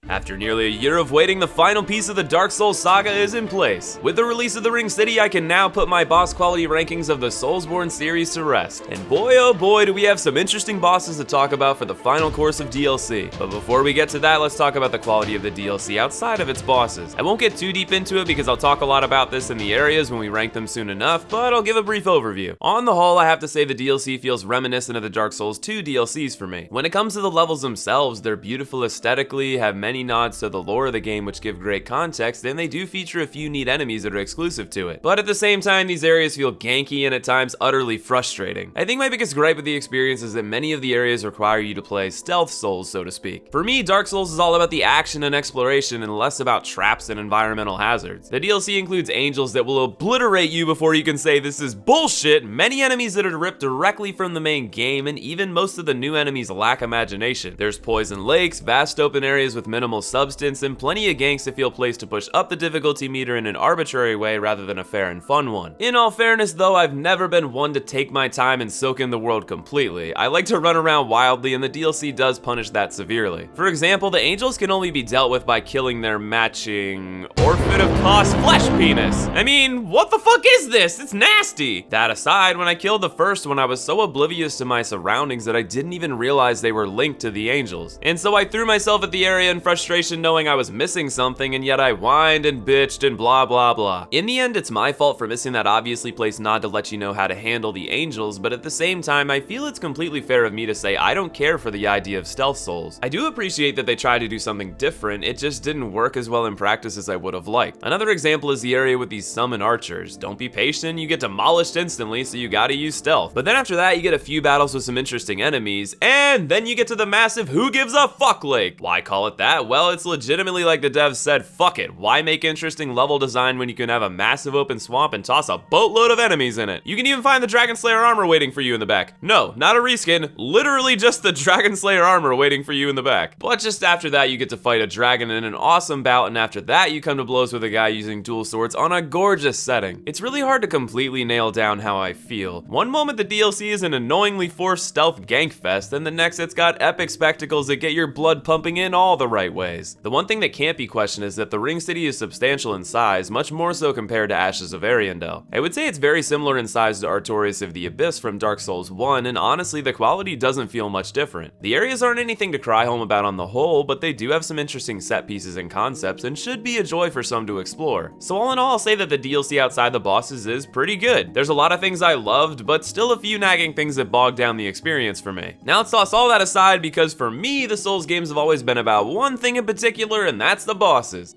After nearly a year of waiting, the final piece of the Dark Souls saga is in place. With the release of the Ring City, I can now put my boss quality rankings of the Soulsborne series to rest. And boy oh boy do we have some interesting bosses to talk about for the final course of DLC. But before we get to that, let's talk about the quality of the DLC outside of its bosses. I won't get too deep into it because I'll talk a lot about this in the areas when we rank them soon enough, but I'll give a brief overview. On the whole, I have to say the DLC feels reminiscent of the Dark Souls 2 DLCs for me. When it comes to the levels themselves, they're beautiful aesthetically, have many nods to the lore of the game which give great context, and they do feature a few neat enemies that are exclusive to it. But at the same time, these areas feel ganky and at times utterly frustrating. I think my biggest gripe with the experience is that many of the areas require you to play stealth Souls, so to speak. For me, Dark Souls is all about the action and exploration and less about traps and environmental hazards. The DLC includes angels that will obliterate you before you can say this is bullshit, many enemies that are ripped directly from the main game, and even most of the new enemies lack imagination. There's poison lakes, vast open areas with minimal substance, and plenty of ganks that feel placed to push up the difficulty meter in an arbitrary way rather than a fair and fun one. In all fairness though, I've never been one to take my time and soak in the world completely. I like to run around wildly, and the DLC does punish that severely. For example, the angels can only be dealt with by killing their matching Orphan of Kos flesh penis. I mean, what the fuck is this? It's nasty! That aside, when I killed the first one, I was so oblivious to my surroundings that I didn't even realize they were linked to the angels. And so I threw myself at the area in frustration knowing I was missing something, and yet I whined and bitched and blah blah blah. In the end, it's my fault for missing that obviously placed nod to let you know how to handle the angels, but at the same time, I feel it's completely fair of me to say I don't care for the idea of stealth souls. I do appreciate that they tried to do something different, it just didn't work as well in practice as I would have liked. Another example is the area with these summon archers. Don't be patient, you get demolished instantly, so you gotta use stealth. But then after that, you get a few battles with some interesting enemies, and then you get to the massive who gives a fuck lake. Why call it that? Well, it's legitimately like the devs said, fuck it, why make interesting level design when you can have a massive open swamp and toss a boatload of enemies in it? You can even find the Dragon Slayer armor waiting for you in the back. No, not a reskin, literally just the Dragon Slayer armor waiting for you in the back. But just after that, you get to fight a dragon in an awesome bout, and after that, you come to blows with a guy using dual swords on a gorgeous setting. It's really hard to completely nail down how I feel. One moment the DLC is an annoyingly forced stealth gank fest, and the next it's got epic spectacles that get your blood pumping in all the right ways. The one thing that can't be questioned is that the Ring City is substantial in size, much more so compared to Ashes of Ariandel. I would say it's very similar in size to Artorias of the Abyss from Dark Souls 1, and honestly the quality doesn't feel much different. The areas aren't anything to cry home about on the whole, but they do have some interesting set pieces and concepts and should be a joy for some to explore. So all in all, I'll say that the DLC outside the bosses is pretty good. There's a lot of things I loved, but still a few nagging things that bog down the experience for me. Now let's toss all that aside, because for me, the Souls games have always been about one thing in particular, and that's the bosses.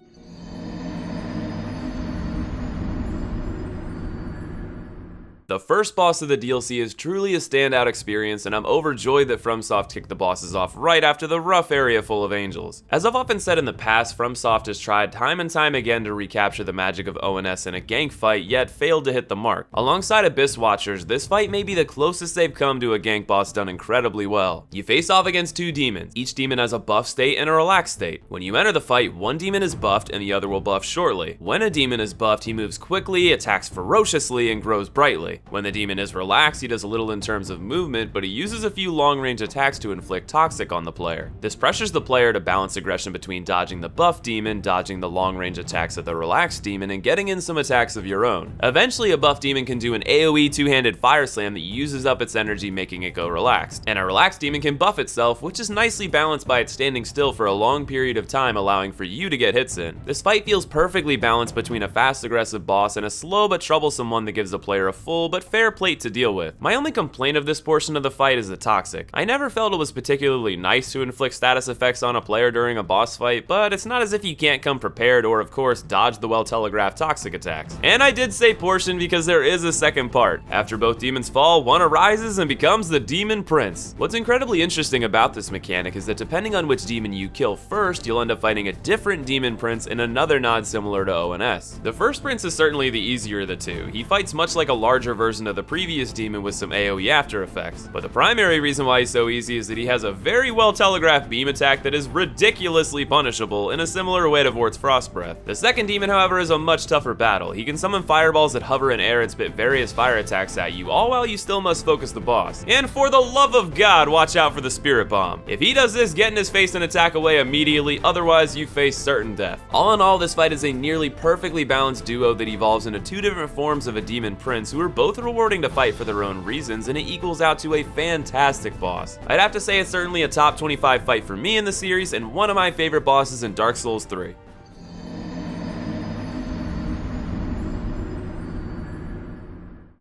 The first boss of the DLC is truly a standout experience, and I'm overjoyed that FromSoft kicked the bosses off right after the rough area full of angels. As I've often said in the past, FromSoft has tried time and time again to recapture the magic of ONS in a gank fight, yet failed to hit the mark. Alongside Abyss Watchers, this fight may be the closest they've come to a gank boss done incredibly well. You face off against two demons. Each demon has a buff state and a relaxed state. When you enter the fight, one demon is buffed and the other will buff shortly. When a demon is buffed, he moves quickly, attacks ferociously, and grows brightly. When the demon is relaxed, he does a little in terms of movement, but he uses a few long-range attacks to inflict toxic on the player. This pressures the player to balance aggression between dodging the buff demon, dodging the long-range attacks of the relaxed demon, and getting in some attacks of your own. Eventually, a buff demon can do an AoE two-handed fire slam that uses up its energy, making it go relaxed. And a relaxed demon can buff itself, which is nicely balanced by it standing still for a long period of time, allowing for you to get hits in. This fight feels perfectly balanced between a fast aggressive boss and a slow but troublesome one that gives the player a full but fair plate to deal with. My only complaint of this portion of the fight is the toxic. I never felt it was particularly nice to inflict status effects on a player during a boss fight, but it's not as if you can't come prepared or of course dodge the well-telegraphed toxic attacks. And I did say portion because there is a second part. After both demons fall, one arises and becomes the Demon Prince. What's incredibly interesting about this mechanic is that depending on which demon you kill first, you'll end up fighting a different Demon Prince in another nod similar to ONS. The first prince is certainly the easier of the two. He fights much like a larger version of the previous demon with some AoE after effects. But the primary reason why he's so easy is that he has a very well telegraphed beam attack that is ridiculously punishable in a similar way to Vort's Frost Breath. The second demon, however, is a much tougher battle. He can summon fireballs that hover in air and spit various fire attacks at you, all while you still must focus the boss. And for the love of God, watch out for the Spirit Bomb. If he does this, get in his face and attack away immediately, otherwise you face certain death. All in all, this fight is a nearly perfectly balanced duo that evolves into two different forms of a demon prince who are both rewarding to fight for their own reasons, and it equals out to a fantastic boss. I'd have to say it's certainly a top 25 fight for me in the series and one of my favorite bosses in Dark Souls 3.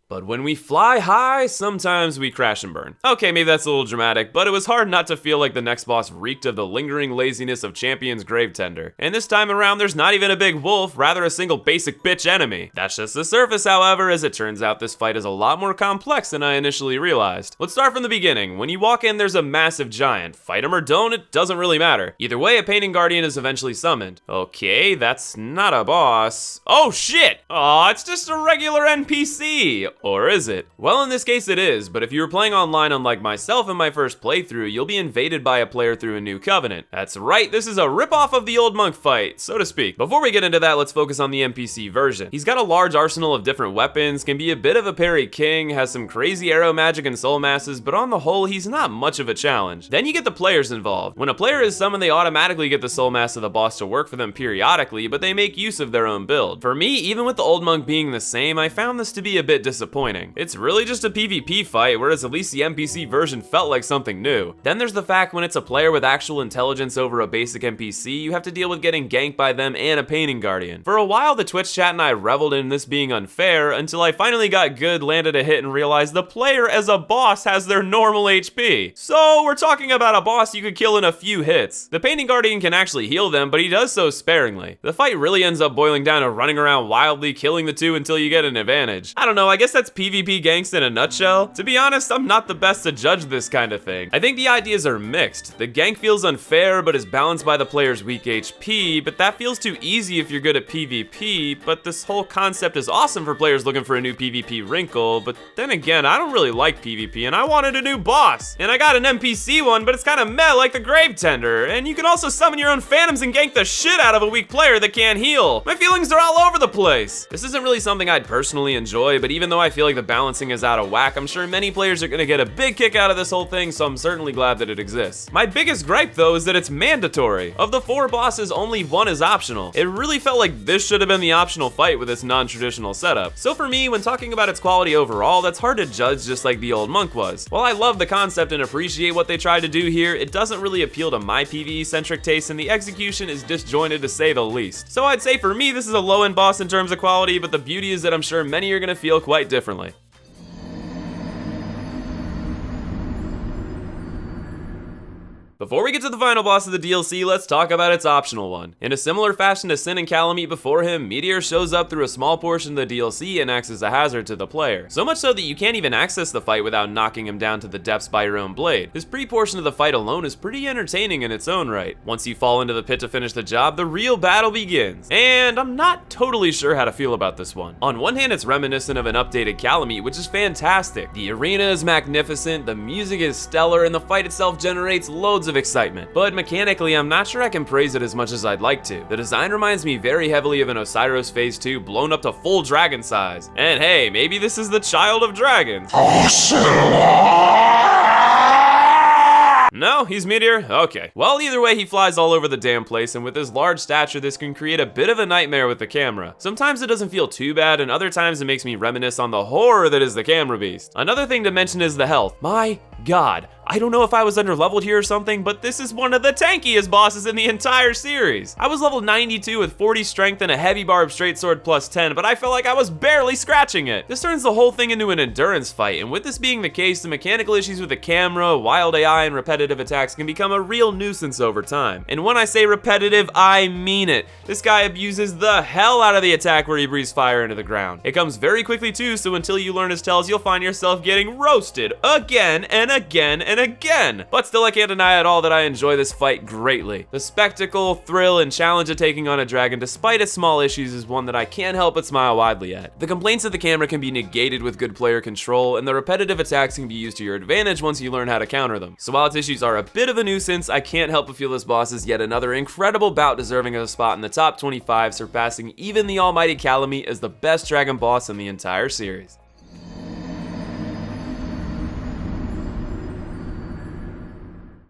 But when we fly high, sometimes we crash and burn. Okay, maybe that's a little dramatic, but it was hard not to feel like the next boss reeked of the lingering laziness of Champion's Gravetender. And this time around, there's not even a big wolf, rather a single basic bitch enemy. That's just the surface, however, as it turns out this fight is a lot more complex than I initially realized. Let's start from the beginning. When you walk in, there's a massive giant. Fight him or don't, it doesn't really matter. Either way, a painting guardian is eventually summoned. Okay, that's not a boss. Oh shit! Aw, it's just a regular NPC. Or is it? Well, in this case it is, but if you were playing online unlike myself in my first playthrough, you'll be invaded by a player through a new covenant. That's right, this is a ripoff of the old monk fight, so to speak. Before we get into that, let's focus on the NPC version. He's got a large arsenal of different weapons, can be a bit of a parry king, has some crazy arrow magic and soul masses, but on the whole, he's not much of a challenge. Then you get the players involved. When a player is summoned, they automatically get the soul mass of the boss to work for them periodically, but they make use of their own build. For me, even with the old monk being the same, I found this to be a bit disappointing. It's really just a PvP fight, whereas at least the NPC version felt like something new. Then there's the fact when it's a player with actual intelligence over a basic NPC, you have to deal with getting ganked by them and a painting guardian. For a while, the Twitch chat and I reveled in this being unfair, until I finally got good, landed a hit, and realized the player as a boss has their normal HP. So we're talking about a boss you could kill in a few hits. The painting guardian can actually heal them, but he does so sparingly. The fight really ends up boiling down to running around wildly, killing the two until you get an advantage. I don't know, I guess that's PvP ganks in a nutshell. To be honest, I'm not the best to judge this kind of thing. I think the ideas are mixed. The gank feels unfair, but is balanced by the player's weak HP, but that feels too easy if you're good at PvP, but this whole concept is awesome for players looking for a new PvP wrinkle, but then again, I don't really like PvP, and I wanted a new boss. And I got an NPC one, but it's kind of meh like the Gravetender, and you can also summon your own phantoms and gank the shit out of a weak player that can't heal. My feelings are all over the place. This isn't really something I'd personally enjoy, but even though I feel like the balancing is out of whack, I'm sure many players are gonna get a big kick out of this whole thing, so I'm certainly glad that it exists. My biggest gripe though is that it's mandatory. Of the 4 bosses, only 1 is optional. It really felt like this should have been the optional fight with this non-traditional setup. So for me, when talking about its quality overall, that's hard to judge just like the old monk was. While I love the concept and appreciate what they tried to do here, it doesn't really appeal to my PvE-centric taste, and the execution is disjointed to say the least. So I'd say for me, this is a low-end boss in terms of quality, but the beauty is that I'm sure many are gonna feel quite differently. Before we get to the final boss of the DLC, let's talk about its optional one. In a similar fashion to Sin and Calamite before him, Meteor shows up through a small portion of the DLC and acts as a hazard to the player. So much so that you can't even access the fight without knocking him down to the depths by your own blade. His pre-portion of the fight alone is pretty entertaining in its own right. Once you fall into the pit to finish the job, the real battle begins. And I'm not totally sure how to feel about this one. On one hand, it's reminiscent of an updated Calamite, which is fantastic. The arena is magnificent, the music is stellar, and the fight itself generates loads of excitement. But mechanically, I'm not sure I can praise it as much as I'd like to. The design reminds me very heavily of an Osiris Phase 2 blown up to full dragon size. And hey, maybe this is the child of dragons. No, he's Meteor? Okay. Well, either way, he flies all over the damn place, and with his large stature, this can create a bit of a nightmare with the camera. Sometimes it doesn't feel too bad, and other times it makes me reminisce on the horror that is the camera beast. Another thing to mention is the health. My God. I don't know if I was underleveled here or something, but this is one of the tankiest bosses in the entire series. I was level 92 with 40 strength and a heavy barb straight sword plus 10, but I felt like I was barely scratching it. This turns the whole thing into an endurance fight, and with this being the case, the mechanical issues with the camera, wild AI, and repetitive attacks can become a real nuisance over time. And when I say repetitive, I mean it. This guy abuses the hell out of the attack where he breathes fire into the ground. It comes very quickly too, so until you learn his tells, you'll find yourself getting roasted again and again and again. But still, I can't deny at all that I enjoy this fight greatly. The spectacle, thrill, and challenge of taking on a dragon despite its small issues is one that I can't help but smile widely at. The complaints of the camera can be negated with good player control, and the repetitive attacks can be used to your advantage once you learn how to counter them. So while its issues are a bit of a nuisance, I can't help but feel this boss is yet another incredible bout deserving of a spot in the top 25, surpassing even the almighty Calamite as the best dragon boss in the entire series.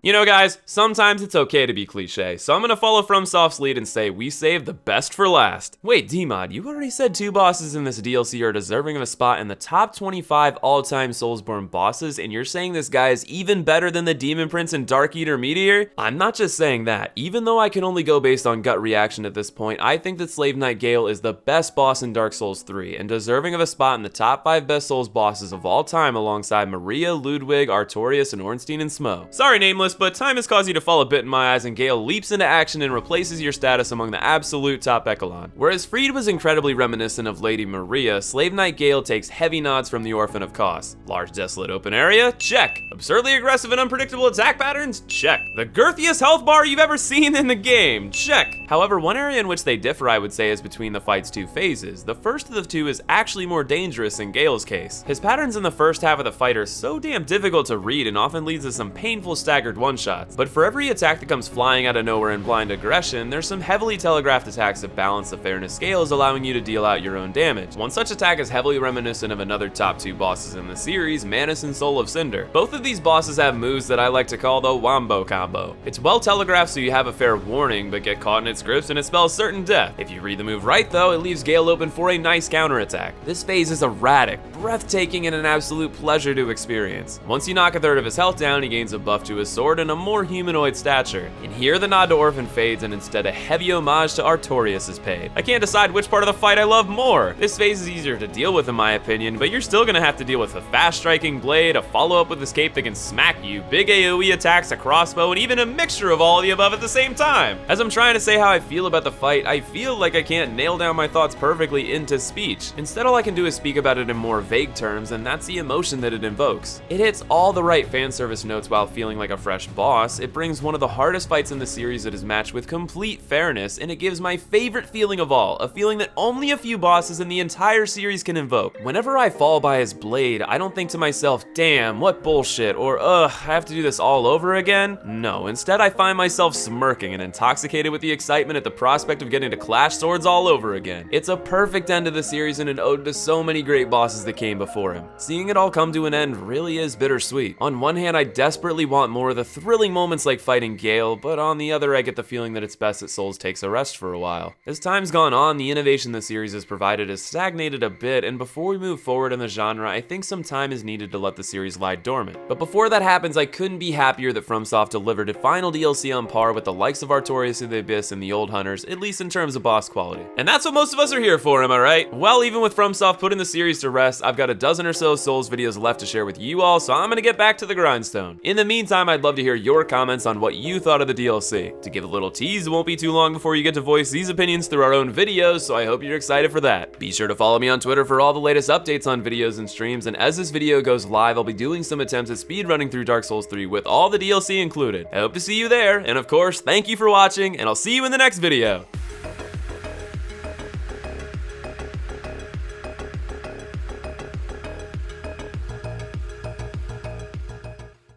You know guys, sometimes it's okay to be cliche, so I'm gonna follow FromSoft's lead and say we saved the best for last. Wait, Dmod, you already said 2 bosses in this DLC are deserving of a spot in the top 25 all-time Soulsborne bosses, and you're saying this guy is even better than the Demon Prince and Dark Eater Meteor? I'm not just saying that. Even though I can only go based on gut reaction at this point, I think that Slave Knight Gale is the best boss in Dark Souls 3, and deserving of a spot in the top 5 best Souls bosses of all time alongside Maria, Ludwig, Artorias, and Ornstein and Smo. Sorry, Nameless, but time has caused you to fall a bit in my eyes, and Gale leaps into action and replaces your status among the absolute top echelon. Whereas Freed was incredibly reminiscent of Lady Maria, Slave Knight Gale takes heavy nods from the Orphan of Kos. Large desolate open area? Check. Absurdly aggressive and unpredictable attack patterns? Check. The girthiest health bar you've ever seen in the game? Check. However, one area in which they differ, I would say, is between the fight's 2 phases. The first of the 2 is actually more dangerous in Gale's case. His patterns in the first half of the fight are so damn difficult to read and often leads to some painful staggered one-shots. But for every attack that comes flying out of nowhere in blind aggression, there's some heavily telegraphed attacks that balance the fairness scales, allowing you to deal out your own damage. One such attack is heavily reminiscent of another top 2 bosses in the series, Manus and Soul of Cinder. Both of these bosses have moves that I like to call the Wombo combo. It's well telegraphed so you have a fair warning, but get caught in its grips and it spells certain death. If you read the move right though, it leaves Gale open for a nice counterattack. This phase is erratic, breathtaking, and an absolute pleasure to experience. Once you knock a third of his health down, he gains a buff to his sword and a more humanoid stature. And here the nod to Orphan fades and instead a heavy homage to Artorias is paid. I can't decide which part of the fight I love more. This phase is easier to deal with in my opinion, but you're still gonna have to deal with a fast striking blade, a follow up with escape that can smack you, big AoE attacks, a crossbow, and even a mixture of all of the above at the same time. As I'm trying to say how I feel about the fight, I feel like I can't nail down my thoughts perfectly into speech. Instead, all I can do is speak about it in more vague terms, and that's the emotion that it invokes. It hits all the right fan service notes while feeling like a fresh boss. It brings one of the hardest fights in the series that is matched with complete fairness, and it gives my favorite feeling of all, a feeling that only a few bosses in the entire series can invoke. Whenever I fall by his blade, I don't think to myself, damn, what bullshit, or ugh, I have to do this all over again? No, instead I find myself smirking and intoxicated with the excitement at the prospect of getting to clash swords all over again. It's a perfect end to the series and an ode to so many great bosses that came before him. Seeing it all come to an end really is bittersweet. On one hand, I desperately want more of the thrilling moments like fighting Gale, but on the other I get the feeling that it's best that Souls takes a rest for a while. As time's gone on, the innovation the series has provided has stagnated a bit, and before we move forward in the genre, I think some time is needed to let the series lie dormant. But before that happens, I couldn't be happier that FromSoft delivered a final DLC on par with the likes of Artorias of the Abyss and the Old Hunters, at least in terms of boss quality. And that's what most of us are here for, am I right? Well, even with FromSoft putting the series to rest, I've got a dozen or so Souls videos left to share with you all, so I'm gonna get back to the grindstone. In the meantime, I'd love to hear your comments on what you thought of the DLC. To give a little tease, it won't be too long before you get to voice these opinions through our own videos, so I hope you're excited for that. Be sure to follow me on Twitter for all the latest updates on videos and streams, and as this video goes live, I'll be doing some attempts at speedrunning through Dark Souls 3 with all the DLC included. I hope to see you there, and of course, thank you for watching, and I'll see you in the next video.